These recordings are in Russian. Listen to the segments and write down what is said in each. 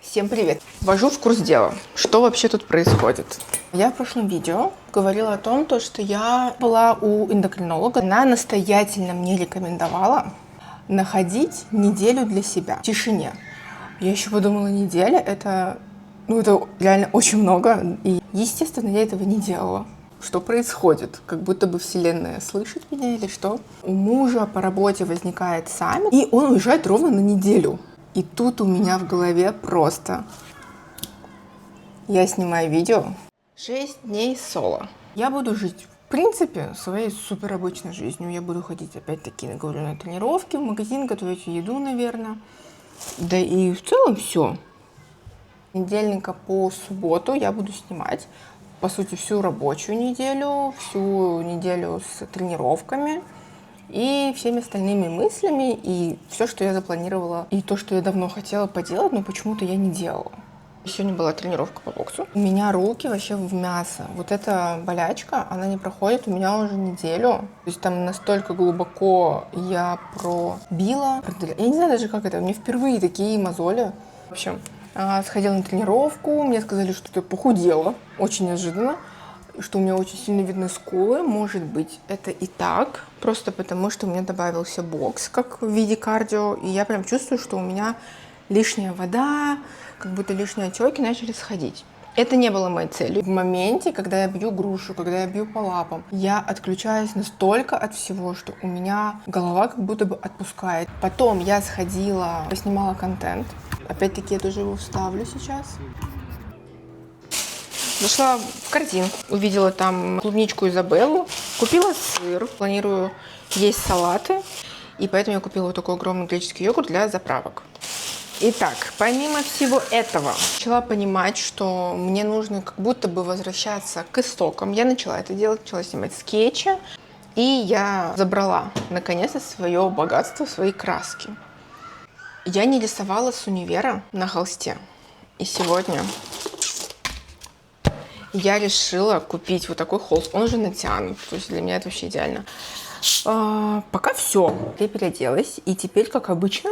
Всем привет! Ввожу в курс дела. Что вообще тут происходит? Я в прошлом видео говорила о том, что я была у эндокринолога. Она настоятельно мне рекомендовала находить неделю для себя в тишине. Я еще подумала, неделя это реально очень много. И, естественно, я этого не делала. Что происходит? Как будто бы вселенная слышит меня или что? У мужа по работе возникает саммит, и он уезжает ровно на неделю. И тут у меня в голове просто... Я снимаю видео. 6 дней соло. Я буду жить, в принципе, своей суперобычной жизнью. Я буду ходить, опять-таки, говорю, на тренировки, в магазин, готовить еду, наверное. Да и в целом все. С понедельника по субботу я буду снимать, по сути, всю рабочую неделю, всю неделю с тренировками и всеми остальными мыслями, и все, что я запланировала, и то, что я давно хотела поделать, но почему-то я не делала. Сегодня была тренировка по боксу. У меня руки вообще в мясо. Вот эта болячка, она не проходит у меня уже неделю. То есть там настолько глубоко я пробила. Я не знаю даже, как это. У меня впервые такие мозоли. В общем, сходила на тренировку, мне сказали, что я похудела. Очень неожиданно. Что у меня очень сильно видны скулы. Может быть, это и так. Просто потому, что у меня добавился бокс, как в виде кардио. И я прям чувствую, что у меня лишняя вода, как будто лишние отеки начали сходить. Это не было моей целью. В моменте, когда я бью грушу, когда я бью по лапам, я отключаюсь настолько от всего, что у меня голова как будто бы отпускает. Потом я сходила, поснимала контент. Опять-таки я тоже его вставлю сейчас. Зашла в корзинку, увидела там клубничку Изабеллу, купила сыр, планирую есть салаты, и поэтому я купила вот такой огромный греческий йогурт для заправок. Итак, помимо всего этого, начала понимать, что мне нужно как будто бы возвращаться к истокам. Я начала это делать, начала снимать скетчи, и я забрала наконец-то свое богатство, свои краски. Я не рисовала с универа на холсте, и сегодня я решила купить вот такой холст. Он уже натянут, то есть для меня это вообще идеально. Пока все. Я переоделась, и теперь, как обычно,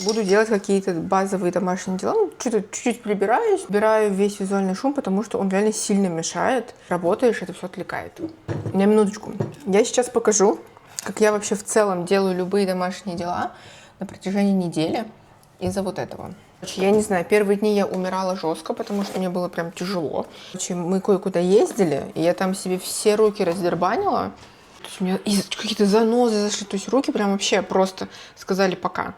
буду делать какие-то базовые домашние дела. Что-то чуть-чуть прибираюсь, убираю весь визуальный шум, потому что он реально сильно мешает. Работаешь, это все отвлекает. На минуточку. Я сейчас покажу, как я вообще в целом делаю любые домашние дела на протяжении недели из-за вот этого. Я не знаю, первые дни я умирала жестко, потому что мне было прям тяжело. Мы кое-куда ездили, и я там себе все руки раздербанила. То есть у меня какие-то занозы зашли, то есть руки прям вообще просто сказали пока.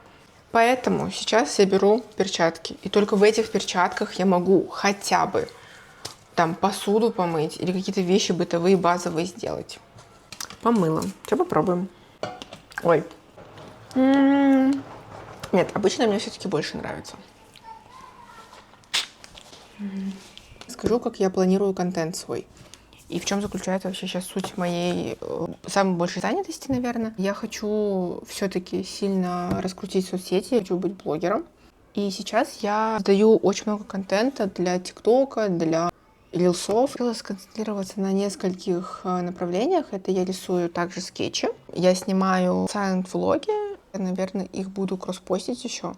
Поэтому сейчас я беру перчатки, и только в этих перчатках я могу хотя бы там посуду помыть или какие-то вещи бытовые базовые сделать. Помыла. Сейчас попробуем. Ой. Нет, обычно мне все-таки больше нравится. Скажу, как я планирую контент свой. И в чем заключается вообще сейчас суть моей самой большой занятости, наверное. Я хочу все-таки сильно раскрутить соцсети, я хочу быть блогером. И сейчас я создаю очень много контента для ТикТока, для рилсов. Хотела сконцентрироваться на нескольких направлениях. Это я рисую также скетчи. Я снимаю сайлент-влоги. Наверное, их буду кросспостить еще.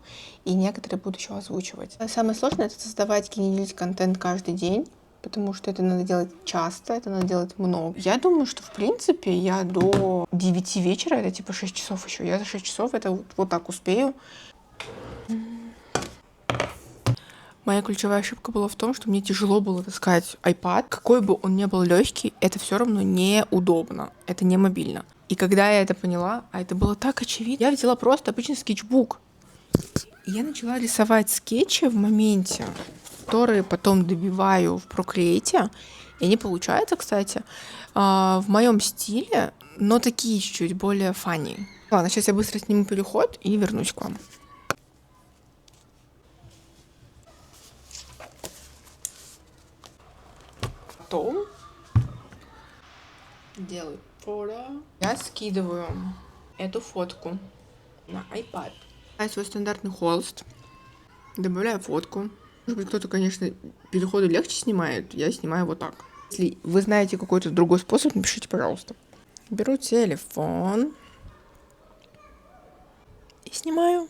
И некоторые буду еще озвучивать. Самое сложное — это создавать, генерить контент каждый день. Потому что это надо делать часто, это надо делать много. Я думаю, что, в принципе, я до 9 вечера, это типа 6 часов еще. Я за 6 часов это вот так успею. Моя ключевая ошибка была в том, что мне тяжело было таскать iPad. Какой бы он ни был легкий, это все равно неудобно. Это не мобильно. И когда я это поняла, а это было так очевидно, я взяла просто обычный скетчбук. И я начала рисовать скетчи в моменте, которые потом добиваю в Procreate. И они получаются, кстати, в моем стиле, но такие чуть-чуть более фанни. Ладно, сейчас я быстро сниму переход и вернусь к вам. Потом делаю фото. Я скидываю эту фотку на iPad. Я свой стандартный холст. Добавляю фотку. Может быть, кто-то, конечно, переходы легче снимает. Я снимаю вот так. Если вы знаете какой-то другой способ, напишите, пожалуйста. Беру телефон и снимаю.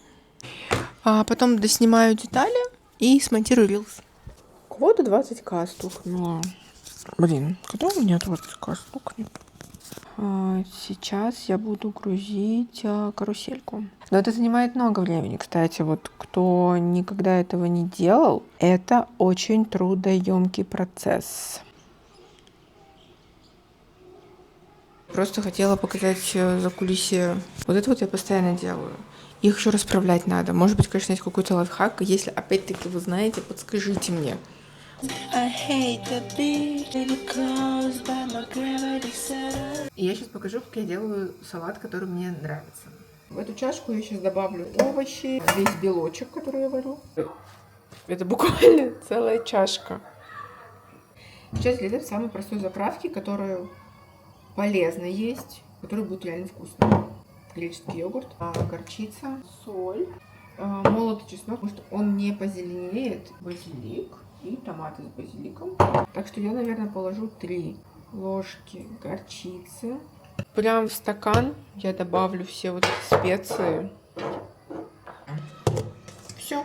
А потом доснимаю детали и смонтирую рилс. У кого-то 20к стукнуло. Блин, когда у меня 20к стукнет? Сейчас я буду грузить карусельку. Но это занимает много времени, кстати. Вот кто никогда этого не делал, это очень трудоемкий процесс. Просто хотела показать закулисье. Вот это вот я постоянно делаю. Их еще расправлять надо. Может быть, конечно, есть какой-то лайфхак. Если, опять-таки, вы знаете, подскажите мне. И я сейчас покажу, как я делаю салат, который мне нравится. В эту чашку я сейчас добавлю овощи, весь белочек, который я варю. Это буквально целая чашка. Сейчас для этого самой простой заправки, которую полезно есть, который будет реально вкусный. Греческий йогурт, горчица, соль, молотый чеснок, потому что он не позеленеет, базилик и томаты с базиликом. Так что я, наверное, положу 3 ложки горчицы. Прям в стакан я добавлю все вот эти специи. Все.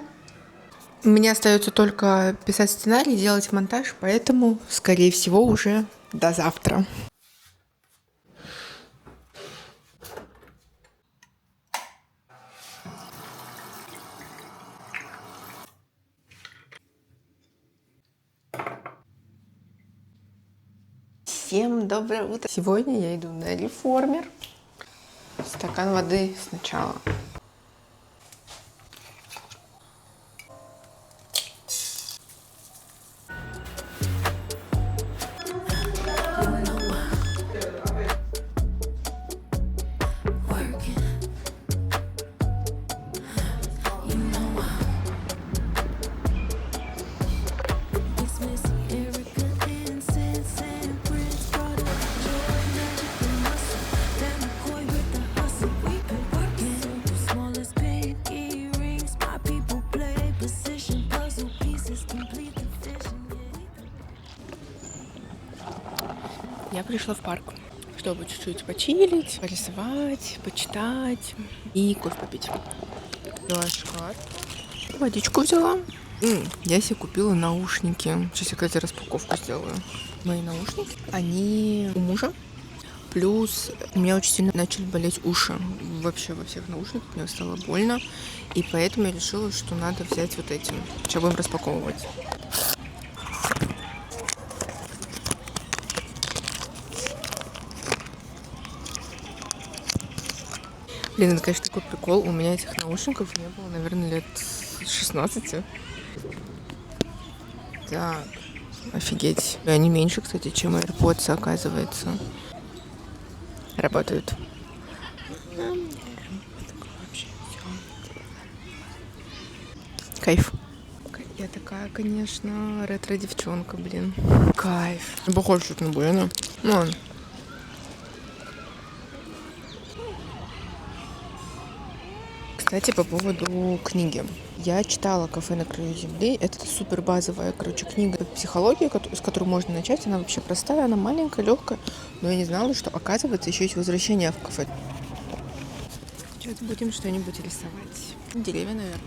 Мне остается только писать сценарий, делать монтаж, поэтому, скорее всего, уже до завтра. Всем доброе утро! Сегодня я иду на реформер. Стакан воды сначала. Я пришла в парк, чтобы чуть-чуть почилить, порисовать, почитать и кофе попить. Взяла шоколад, водичку взяла. Я себе купила наушники. Сейчас я, кстати, распаковку сделаю. Мои наушники, они у мужа. Плюс у меня очень сильно начали болеть уши. Вообще во всех наушниках мне стало больно. И поэтому я решила, что надо взять вот эти. Сейчас будем распаковывать. Блин, это, конечно, такой прикол. У меня этих наушников не было, наверное, лет 16. Так, офигеть. И они меньше, кстати, чем AirPods, оказывается. Работают. Кайф. Я такая, конечно, ретро-девчонка, блин. Кайф. Похоже чуть на Буэна. Ну ладно. Кстати, по поводу книги. Я читала «Кафе на краю земли». Это супер базовая, книга психологии, с которой можно начать. Она вообще простая, она маленькая, легкая. Но я не знала, что, оказывается, еще есть возвращение в кафе. Сейчас будем что-нибудь рисовать. Деревья, наверное.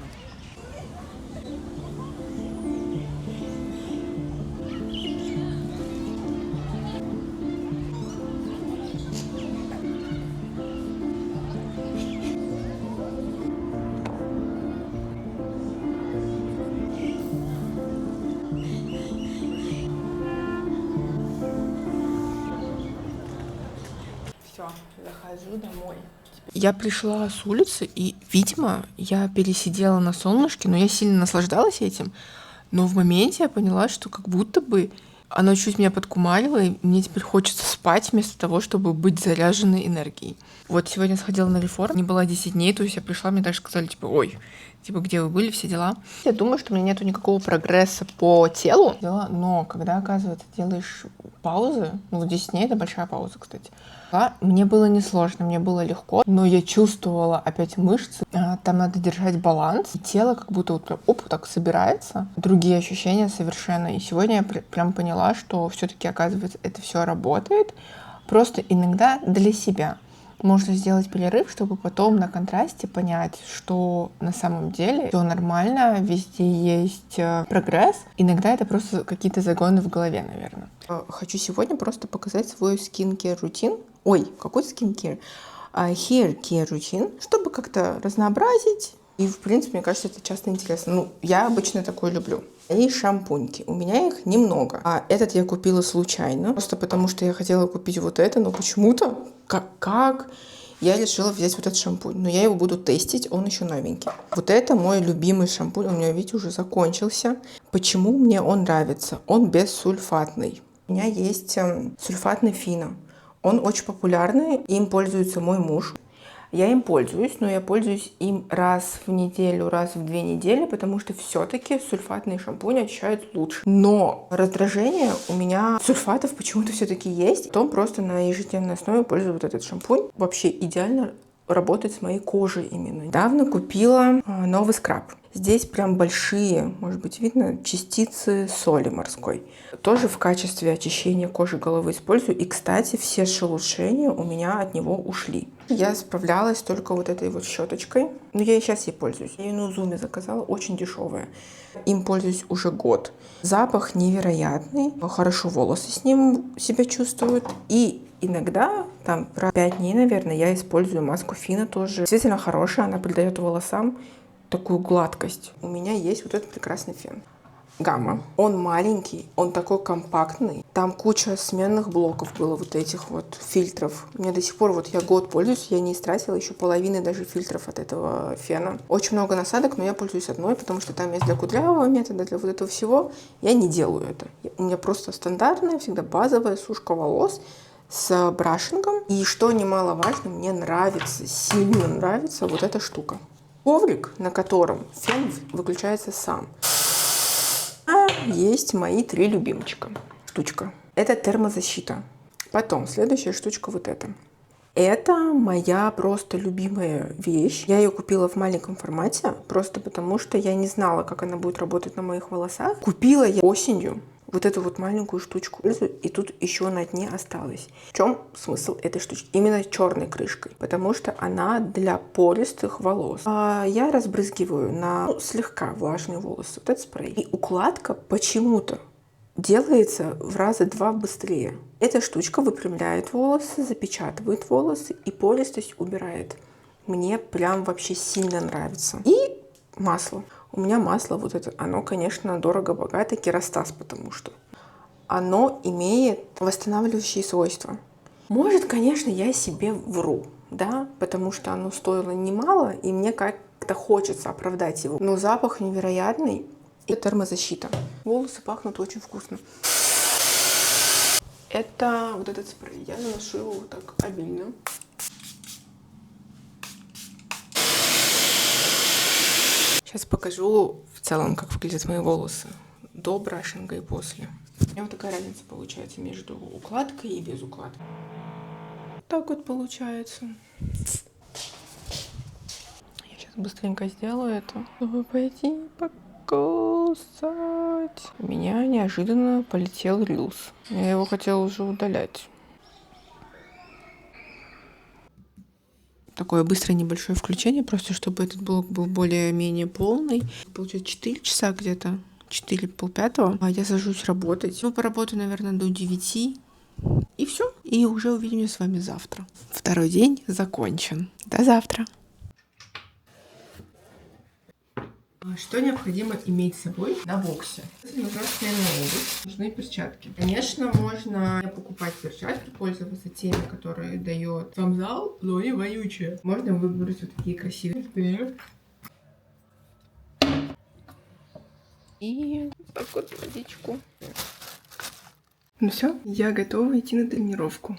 Все, захожу домой. Я пришла с улицы, и, видимо, я пересидела на солнышке, но я сильно наслаждалась этим. Но в моменте я поняла, что как будто бы оно чуть меня подкумарило, и мне теперь хочется спать вместо того, чтобы быть заряженной энергией. Вот сегодня сходила на реформ, не была 10 дней, то есть я пришла, мне даже сказали, типа, ой, типа, где вы были, все дела. Я думаю, что у меня нету никакого прогресса по телу, но когда, оказывается, делаешь паузы, 10 дней — это большая пауза, кстати. Мне было несложно, мне было легко, но я чувствовала опять мышцы, там надо держать баланс, и тело как будто вот так собирается, другие ощущения совершенно. И сегодня я прям поняла, что все-таки, оказывается, это все работает, просто иногда для себя. Можно сделать перерыв, чтобы потом на контрасте понять, что на самом деле все нормально, везде есть прогресс. Иногда это просто какие-то загоны в голове, наверное. Хочу сегодня просто показать свой skincare рутин. Ой, какой skincare? Hair care рутин, чтобы как-то разнообразить. И, в принципе, мне кажется, это часто интересно. Ну, я обычно такое люблю. И шампуньки. У меня их немного. А этот я купила случайно. Просто потому, что я хотела купить вот это, но почему-то, как я решила взять вот этот шампунь. Но я его буду тестить, он еще новенький. Вот это мой любимый шампунь. У меня, видите, уже закончился. Почему мне он нравится? Он бессульфатный. У меня есть сульфатный фино. Он очень популярный, им пользуется мой муж. Я им пользуюсь, но я пользуюсь им раз в неделю, раз в 2 недели, потому что все-таки сульфатные шампуни очищают лучше. Но раздражение у меня сульфатов почему-то все-таки есть. Потом просто на ежедневной основе пользуюсь вот этот шампунь. Вообще идеально работает с моей кожей именно. Недавно купила новый скраб. Здесь прям большие, может быть, видно, частицы соли морской. Тоже в качестве очищения кожи головы использую. И, кстати, все шелушения у меня от него ушли. Я справлялась только вот этой вот щеточкой. Но я и сейчас ей пользуюсь. Я ее на Узуме заказала, очень дешевая. Им пользуюсь уже год. Запах невероятный. Хорошо волосы с ним себя чувствуют. И иногда, там, про 5 дней, наверное, я использую маску Фина тоже. Действительно хорошая, она придает волосам такую гладкость. У меня есть вот этот прекрасный фен. Гамма. Он маленький, он такой компактный. Там куча сменных блоков было, вот этих вот фильтров. У меня до сих пор, вот я год пользуюсь, я не истратила еще половины даже фильтров от этого фена. Очень много насадок, но я пользуюсь одной, потому что там есть для кудрявого метода, для вот этого всего. Я не делаю это. У меня просто стандартная, всегда базовая сушка волос с брашингом. И что немаловажно, мне нравится, сильно нравится вот эта штука. Коврик, на котором фен выключается сам. А есть мои 3 любимчика. Штучка. Это термозащита. Потом следующая штучка вот эта. Это моя просто любимая вещь. Я ее купила в маленьком формате, просто потому что я не знала, как она будет работать на моих волосах. Купила я осенью вот эту вот маленькую штучку, и тут еще на дне осталось. В чем смысл этой штучки? Именно черной крышкой, потому что она для пористых волос. Я разбрызгиваю на слегка влажные волосы вот этот спрей. И укладка почему-то делается в раза 2 быстрее. Эта штучка выпрямляет волосы, запечатывает волосы и пористость убирает. Мне прям вообще сильно нравится. И масло. У меня масло вот это, оно, конечно, дорого-богато, керастаз, потому что оно имеет восстанавливающие свойства. Может, конечно, я себе вру, да, потому что оно стоило немало, и мне как-то хочется оправдать его. Но запах невероятный. И термозащита. Волосы пахнут очень вкусно. Это вот этот спрей. Я наношу его вот так обильно. Сейчас покажу в целом, как выглядят мои волосы до брашинга и после. У меня вот такая разница получается между укладкой и без укладки. Так вот получается. Я сейчас быстренько сделаю это, чтобы пойти покусать. У меня неожиданно полетел рилс. Я его хотела уже удалять. Такое быстрое небольшое включение, просто чтобы этот блок был более-менее полный. Получается 4 часа где-то, 4, полпятого. А я сажусь работать. Ну, поработаю, наверное, до 9. И все. И уже увидимся с вами завтра. Второй день закончен. До завтра. Что необходимо иметь с собой на боксе? Нужна сменная обувь, нужны перчатки. Конечно, можно не покупать перчатки, пользоваться теми, которые дает сам зал, но они вонючие. Можно выбрать вот такие красивые. И так вот водичку. Ну все, я готова идти на тренировку.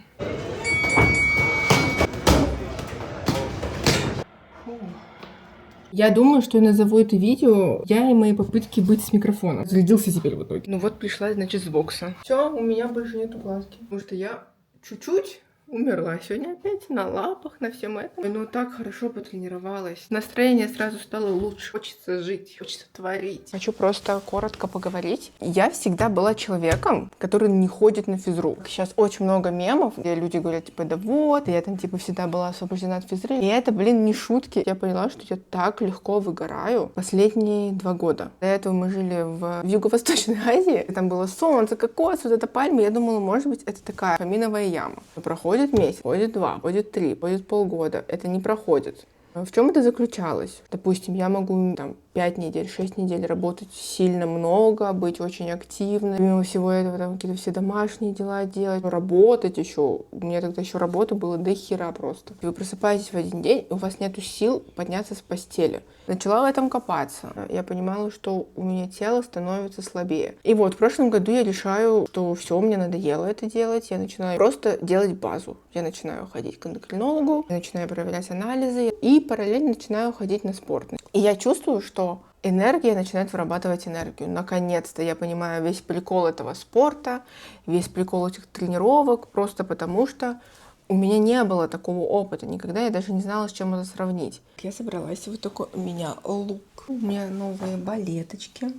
Я думаю, что я назову это видео «Я и мои попытки быть с микрофоном». Зарядился теперь в итоге. Ну вот, пришла, значит, с бокса. Все, у меня больше нету глазки. Потому что я чуть-чуть Умерла сегодня опять на лапах, на всем этом. Но так хорошо потренировалась. Настроение сразу стало лучше. Хочется жить, хочется творить. Хочу просто коротко поговорить. Я всегда была человеком, который не ходит на физру. Сейчас очень много мемов, где люди говорят, типа, да вот, я там, типа, всегда была освобождена от физры. И это, блин, не шутки. Я поняла, что я так легко выгораю последние 2 года. До этого мы жили в Юго-Восточной Азии. Там было солнце, кокос, вот эта пальма. Я думала, может быть, это такая каминовая яма. Но проходит месяц, проходит 2, проходит 3, проходит полгода. Это не проходит. В чем это заключалось? Допустим, я могу там 5 недель, 6 недель работать сильно много, быть очень активной. Помимо всего этого, там какие-то все домашние дела делать, работать еще. У меня тогда еще работы было до хера просто. И вы просыпаетесь в один день, и у вас нету сил подняться с постели. Начала в этом копаться. Я понимала, что у меня тело становится слабее. И вот в прошлом году я решаю, что все, мне надоело это делать. Я начинаю просто делать базу. Я начинаю ходить к эндокринологу, я начинаю проверять анализы и параллельно начинаю ходить на спорт. И я чувствую, что энергия начинает вырабатывать энергию. Наконец-то я понимаю весь прикол этого спорта, весь прикол этих тренировок, просто потому что у меня не было такого опыта никогда, я даже не знала, с чем это сравнить. Я собралась, вот такой у меня лук, у меня новые балеточки.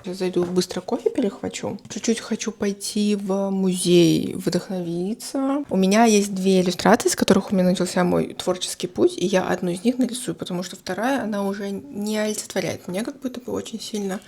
Сейчас зайду, быстро кофе перехвачу. Чуть-чуть хочу пойти в музей, вдохновиться. У меня есть 2 иллюстрации, с которых у меня начался мой творческий путь, и я одну из них нарисую, потому что вторая, она уже не олицетворяет меня как будто бы очень сильно.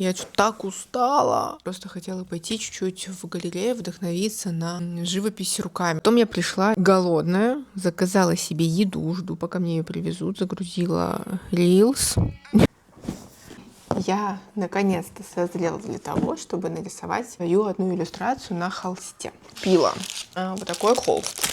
Я что-то так устала. Просто хотела пойти чуть-чуть в галерею, вдохновиться на живопись руками. Потом я пришла голодная, заказала себе еду, жду, пока мне ее привезут, загрузила рилс. Я наконец-то созрела для того, чтобы нарисовать свою одну иллюстрацию на холсте. Купила вот такой холст.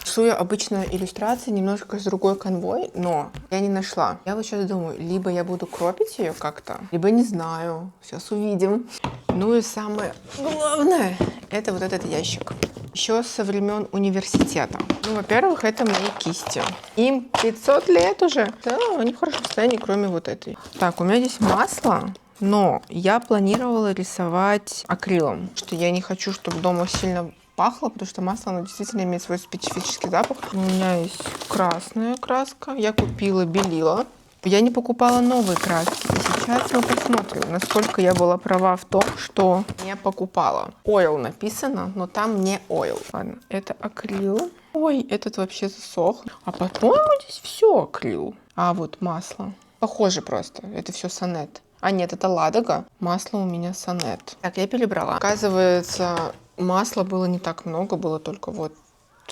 Рисую обычно иллюстрации немножко с другой канвой, но я не нашла. Я вот сейчас думаю, либо я буду кропить ее как-то, либо не знаю. Сейчас увидим. Ну и самое главное, это вот этот ящик. Еще со времен университета. Ну, во-первых, это мои кисти. Им 500 лет уже. Да, они в хорошем состоянии, кроме вот этой. Так, у меня здесь масло. Но я планировала рисовать акрилом, что я не хочу, чтобы дома сильно пахло, потому что масло, оно действительно имеет свой специфический запах. У меня есть красная краска. Я купила белила. Я не покупала новые краски. И сейчас мы посмотрим, насколько я была права в том, что не покупала. Oil написано, но там не oil. Ладно, это акрил. Ой, этот вообще засох. А по-моему, здесь все акрил. А вот масло. Похоже просто. Это все сонет. А нет, это ладога. Масло у меня сонет. Так, я перебрала. Оказывается, масла было не так много, было только вот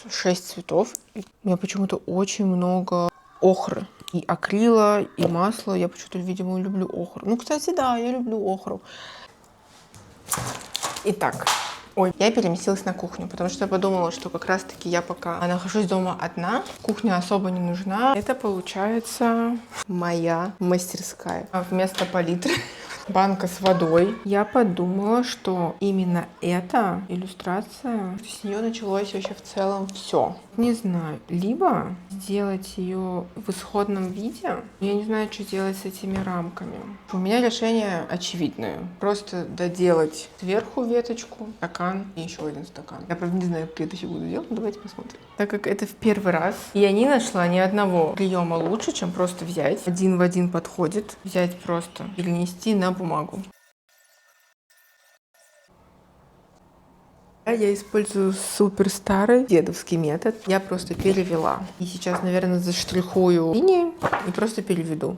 6 цветов. У меня почему-то очень много охры. И акрила, и масла. Я почему-то, видимо, люблю охру. Ну, кстати, да, я люблю охру. Итак, я переместилась на кухню, потому что я подумала, что как раз-таки я пока нахожусь дома одна, кухня особо не нужна. Это получается моя мастерская. Вместо палитры банка с водой. Я подумала, что именно эта иллюстрация, с нее началось вообще в целом все. Не знаю, либо сделать ее в исходном виде. Я не знаю, что делать с этими рамками. У меня решение очевидное. Просто доделать сверху веточку, стакан и еще один стакан. Я, правда, не знаю, как я это еще буду делать, но давайте посмотрим. Так как это в первый раз, я не нашла ни одного приема лучше, чем просто взять. Один в один подходит. Взять просто, перенести на бумагу. Я использую супер старый дедовский метод. Я просто перевела. И сейчас, наверное, заштрихую линии и просто переведу.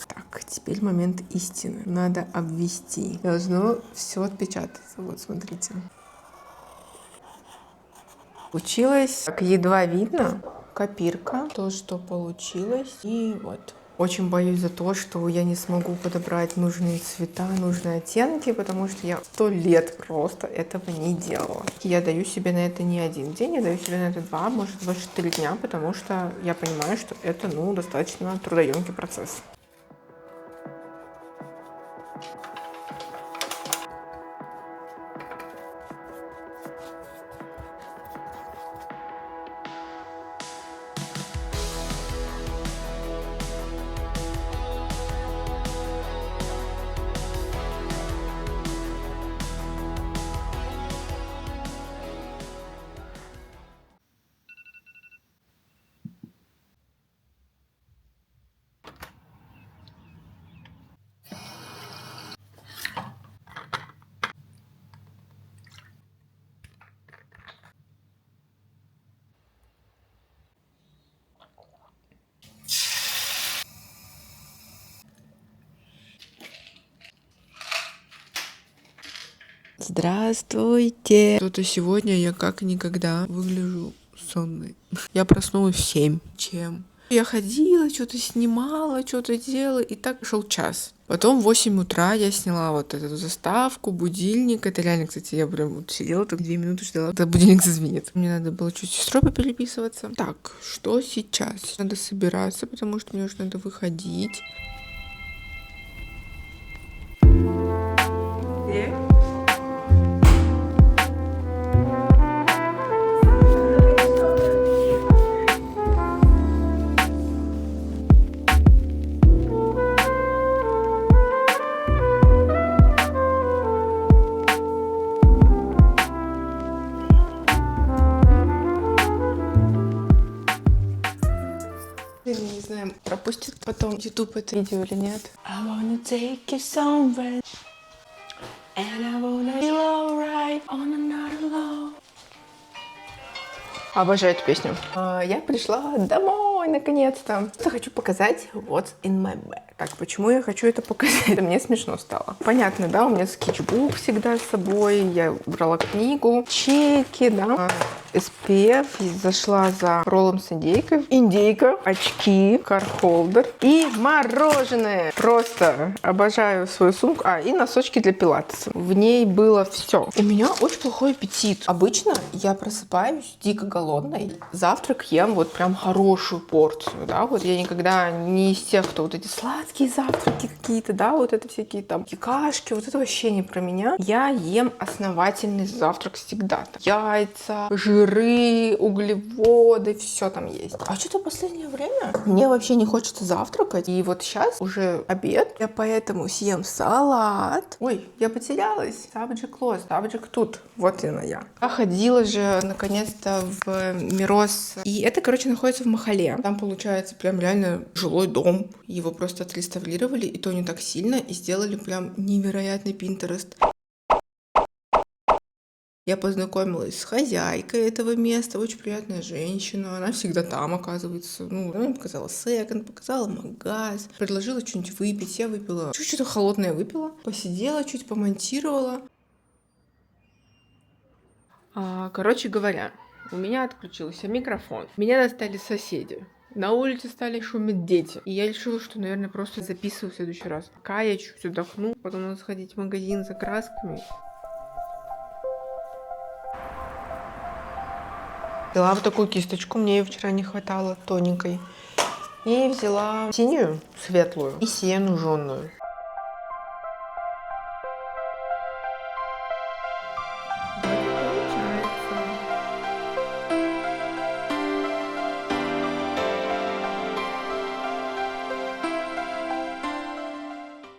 Так, теперь момент истины. Надо обвести. Должно все отпечататься. Вот, смотрите. Получилось, как едва видно, копирка. То, что получилось. И вот. Очень боюсь за то, что я не смогу подобрать нужные цвета, нужные оттенки, потому что я 100 лет просто этого не делала. Я даю себе на это не 1 день, я даю себе на это 2, может даже 3 дня, потому что я понимаю, что это, достаточно трудоемкий процесс. Здравствуйте. Что-то сегодня я как никогда выгляжу сонной. Я проснулась в 7. Чем? Я ходила, что-то снимала, что-то делала, и так шел час. Потом в 8 утра я сняла вот эту заставку, будильник. Это реально, кстати, я прям вот сидела, так 2 минуты ждала, когда будильник зазвенит. Мне надо было чуть с сестрой попереписываться. Так, что сейчас? Надо собираться, потому что мне уже надо выходить. Я не знаю, пропустит потом YouTube это видео или нет. I wanna take you somewhere, and I wanna feel alright on another love. Обожаю эту песню. Я пришла домой, наконец-то. Просто хочу показать what's in my bag. Так, почему я хочу это показать? Это мне смешно стало. Понятно, да, у меня скетчбук всегда с собой. Я брала книгу, чеки, да. SPF. Зашла за роллом с индейкой. Индейка, очки, кархолдер и мороженое. Просто обожаю свою сумку. И носочки для пилатеса. В ней было все. У меня очень плохой аппетит. Обычно я просыпаюсь дико голодной. Завтрак ем вот прям хорошую порцию, да. Вот я никогда не из тех, кто вот эти сладкие завтраки какие-то, да, вот это всякие там какашки, вот это вообще не про меня. Я ем основательный завтрак всегда. Яйца, жиры, углеводы, все там есть. А что-то в последнее время мне вообще не хочется завтракать. И вот сейчас уже обед. Я поэтому съем салат. Ой, я потерялась. Subject lost, subject тут. Вот она я. Я ходила же наконец-то в Мирос. И это, короче, находится в Махале. Там, получается, прям реально жилой дом. Его просто отреставрировали, и то не так сильно, и сделали прям невероятный Pinterest. Я познакомилась с хозяйкой этого места, очень приятная женщина, она всегда там, оказывается. Ну, она мне показала секонд, показала магаз, предложила что-нибудь выпить, я выпила, что-то холодное выпила, посидела, чуть помонтировала. Короче говоря, у меня отключился микрофон, меня достали соседи. На улице стали шуметь дети. И я решила, что, наверное, просто записываю в следующий раз. Пока я чуть отдохну, потом надо сходить в магазин за красками. Взяла вот такую кисточку, мне ее вчера не хватало, тоненькой. И взяла синюю, светлую, и сиену жженую.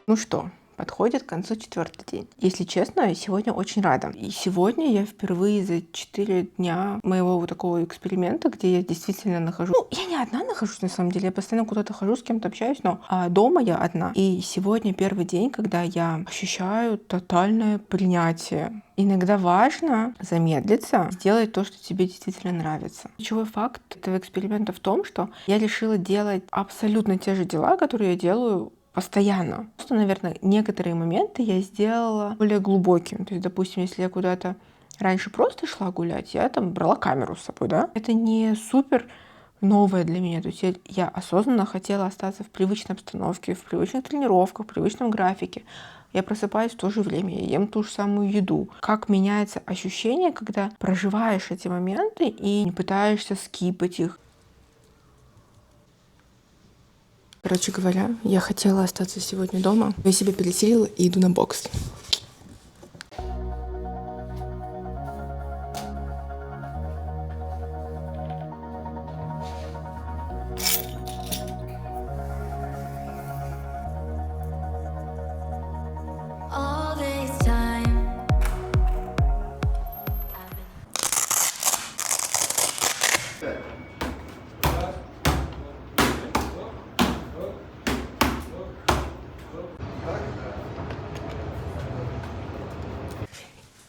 Ну что, подходит к концу 4-й день. Если честно, сегодня очень рада. И сегодня я впервые за 4 дня моего вот такого эксперимента, где я действительно нахожусь. Ну, я не одна нахожусь, на самом деле. Я постоянно куда-то хожу, с кем-то общаюсь, но дома я одна. И сегодня первый день, когда я ощущаю тотальное принятие. Иногда важно замедлиться, сделать то, что тебе действительно нравится. Ключевой факт этого эксперимента в том, что я решила делать абсолютно те же дела, которые я делаю постоянно. Просто, наверное, некоторые моменты я сделала более глубокими. То есть, допустим, если я куда-то раньше просто шла гулять, я там брала камеру с собой, да. Это не супер новое для меня. То есть я осознанно хотела остаться в привычной обстановке, в привычных тренировках, в привычном графике. Я просыпаюсь в то же время, я ем ту же самую еду. Как меняется ощущение, когда проживаешь эти моменты и не пытаешься скипать их. Короче говоря, я хотела остаться сегодня дома. Я себя пересилила и иду на бокс.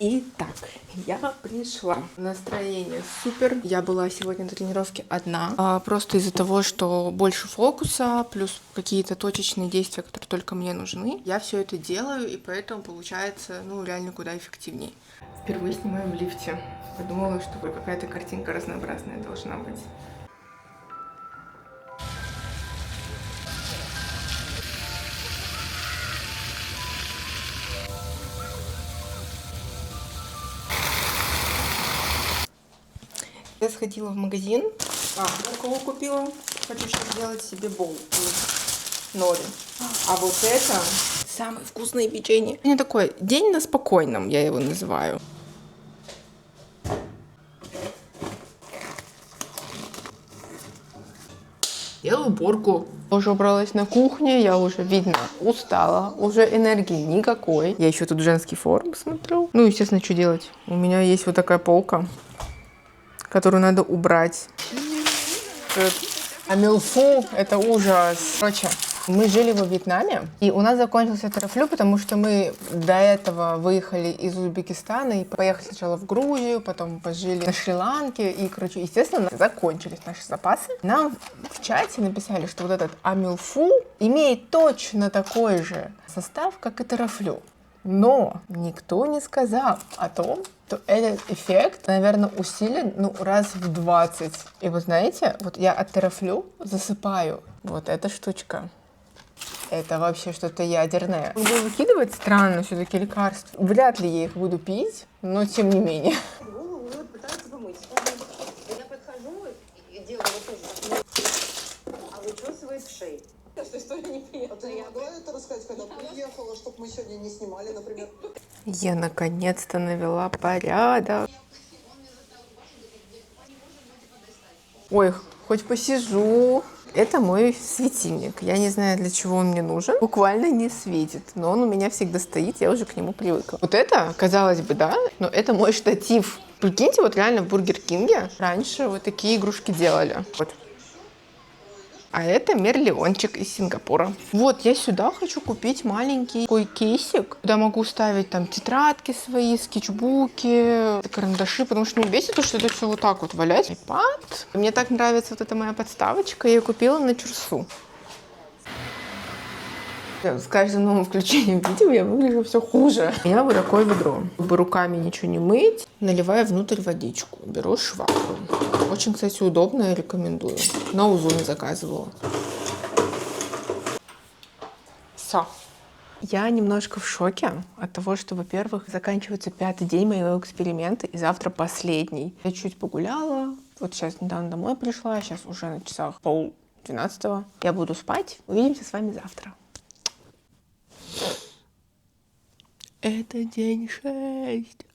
Итак, я пришла. Настроение супер. Я была сегодня на тренировке одна. Просто из-за того, что больше фокуса, плюс какие-то точечные действия, которые только мне нужны. Я все это делаю, и поэтому получается, ну, реально куда эффективнее. Впервые снимаю в лифте. Подумала, что какая-то картинка разнообразная должна быть. Я сходила в магазин. Кого купила? Хочу сейчас сделать себе боул из нори. А вот это самое вкусное печенье. У меня такой день на спокойном, я его называю. Делаю уборку. Уже убралась на кухне, я уже, видно, устала, уже энергии никакой. Я еще тут женский форум смотрю. Ну, естественно, что делать? У меня есть вот такая полка, которую надо убрать. Амилфу, это ужас. Короче, мы жили во Вьетнаме, и у нас закончился терафлю, потому что мы до этого выехали из Узбекистана и поехали сначала в Грузию, потом пожили на Шри-Ланке, и, короче, естественно, закончились наши запасы. Нам в чате написали, что вот этот амилфу имеет точно такой же состав, как и терафлю. Но никто не сказал о том, что этот эффект, наверное, усилен, раз в 20. И вы знаете, вот я от терафлю засыпаю. Вот эта штучка. Это вообще что-то ядерное. Буду выкидывать странно все-таки лекарства. Вряд ли я их буду пить, но тем не менее. Голову пытаются помыть. Я подхожу и делаю вот тоже так. А вычесывает в шее. Что история неприятная. А ты не могла это рассказать, когда приехала, чтобы мы сегодня не снимали, например? Я наконец-то навела порядок. Ой, хоть посижу. Это мой светильник. Я не знаю, для чего он мне нужен. Буквально не светит, но он у меня всегда стоит, я уже к нему привыкла. Вот это, казалось бы, да, но это мой штатив. Прикиньте, вот реально в Бургер Кинге раньше вот такие игрушки делали. Вот. А это мерлиончик из Сингапура. Вот, я сюда хочу купить маленький такой кейсик, куда могу ставить там тетрадки свои, скетчбуки, карандаши, потому что мне бесит то, что это все вот так вот валяется. iPad. Мне так нравится вот эта моя подставочка, я ее купила на Чурсу. С каждым новым включением видео я выгляжу все хуже. У меня вот такое ведро. Чтобы руками ничего не мыть, наливаю внутрь водичку. Беру швабру. Очень, кстати, удобно, я рекомендую. На Озоне заказывала. Все. Я немножко в шоке от того, что, во-первых, заканчивается 5-й день моего эксперимента, и завтра последний. Я чуть погуляла. Вот сейчас недавно домой пришла. Сейчас уже на часах 11:30. Я буду спать. Увидимся с вами завтра. Это день 6.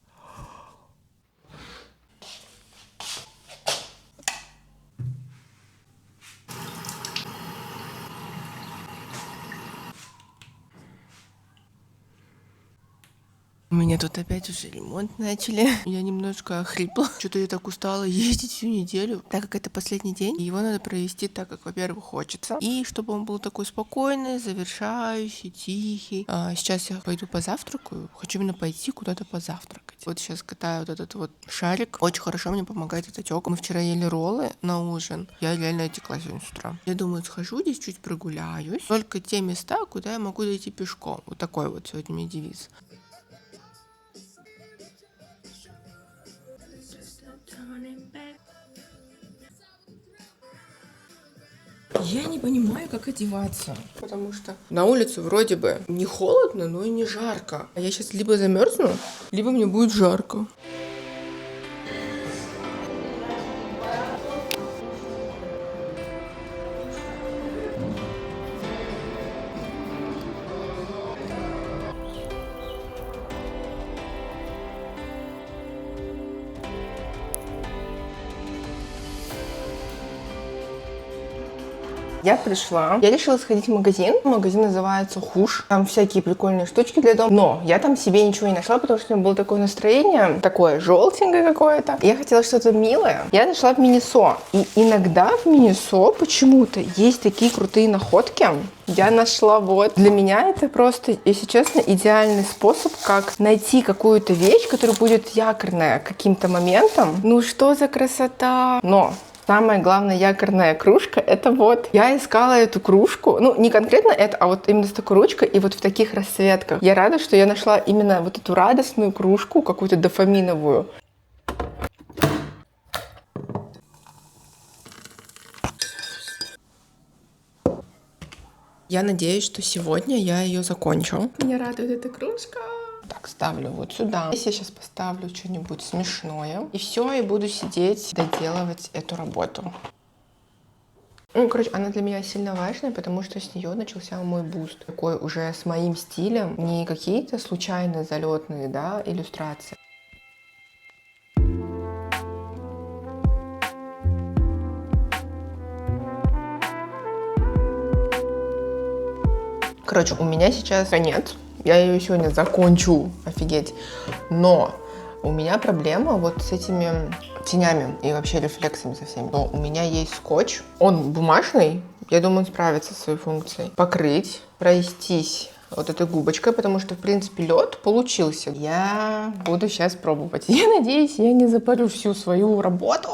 У меня тут опять уже ремонт начали. Я немножко охрипла. Что-то я так устала ездить всю неделю. Так как это последний день, его надо провести так, как, во-первых, хочется. И чтобы он был такой спокойный, завершающий, тихий. Сейчас я пойду позавтракаю. Хочу именно пойти куда-то позавтракать. Вот сейчас катаю вот этот вот шарик. Очень хорошо мне помогает этот отек. Мы вчера ели роллы на ужин. Я реально отекла сегодня с утра. Я думаю, схожу здесь, чуть прогуляюсь. Только те места, куда я могу дойти пешком. Вот такой вот сегодня у меня девиз. Я не понимаю, как одеваться. Потому что на улице вроде бы не холодно, но и не жарко. А я сейчас либо замерзну, либо мне будет жарко. Я пришла, я решила сходить в магазин. Магазин называется Хуш. Там всякие прикольные штучки для дома. Но я там себе ничего не нашла, потому что у меня было такое настроение, такое желтенькое какое-то. Я хотела что-то милое. Я зашла в Минисо. И иногда в Минисо почему-то есть такие крутые находки. Я нашла вот. Для меня это просто, если честно, идеальный способ, как найти какую-то вещь, которая будет якорная каким-то моментом. Ну что за красота! Но самая главная якорная кружка — это вот. Я искала эту кружку, ну, не конкретно это, а вот именно с такой ручкой и вот в таких расцветках. Я рада, что я нашла именно вот эту радостную кружку, какую-то дофаминовую. Я надеюсь, что сегодня я ее закончу. Меня радует эта кружка. Так, ставлю вот сюда. Здесь я сейчас поставлю что-нибудь смешное. И все, и буду сидеть, доделывать эту работу. Ну, короче, она для меня сильно важная, потому что с нее начался мой буст. Такой уже с моим стилем, не какие-то случайно залетные, да, иллюстрации. Короче, у меня сейчас конец. Я ее сегодня закончу, офигеть. Но у меня проблема вот с этими тенями и вообще рефлексами со всеми. Но у меня есть скотч. Он бумажный. Я думаю, он справится со своей функцией. Покрыть, пройтись вот этой губочкой, потому что, в принципе, лед получился. Я буду сейчас пробовать. Я надеюсь, я не запарю всю свою работу.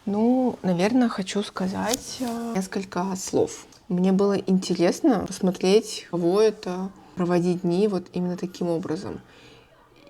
Ну, наверное, хочу сказать несколько слов. Мне было интересно посмотреть, кого это проводить дни вот именно таким образом.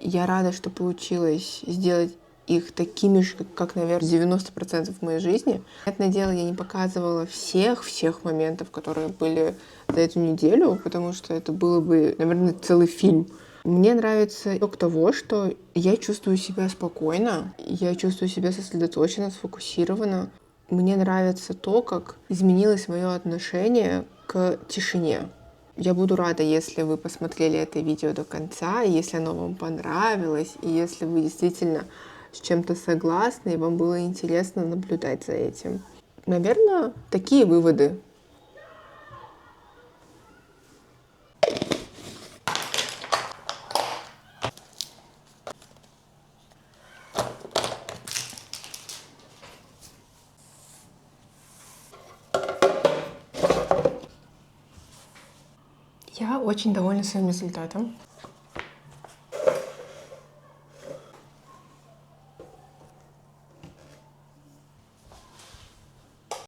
Я рада, что получилось сделать их такими же, как, наверное, 90% в моей жизни. Понятное дело, я не показывала всех моментов, которые были за эту неделю, потому что это было бы, наверное, целый фильм. Мне нравится итог того, что я чувствую себя спокойно, я чувствую себя сосредоточенно, сфокусированно. Мне нравится то, как изменилось мое отношение к тишине. Я буду рада, если вы посмотрели это видео до конца, если оно вам понравилось, и если вы действительно с чем-то согласны, и вам было интересно наблюдать за этим. Наверное, такие выводы. Я очень довольна своим результатом.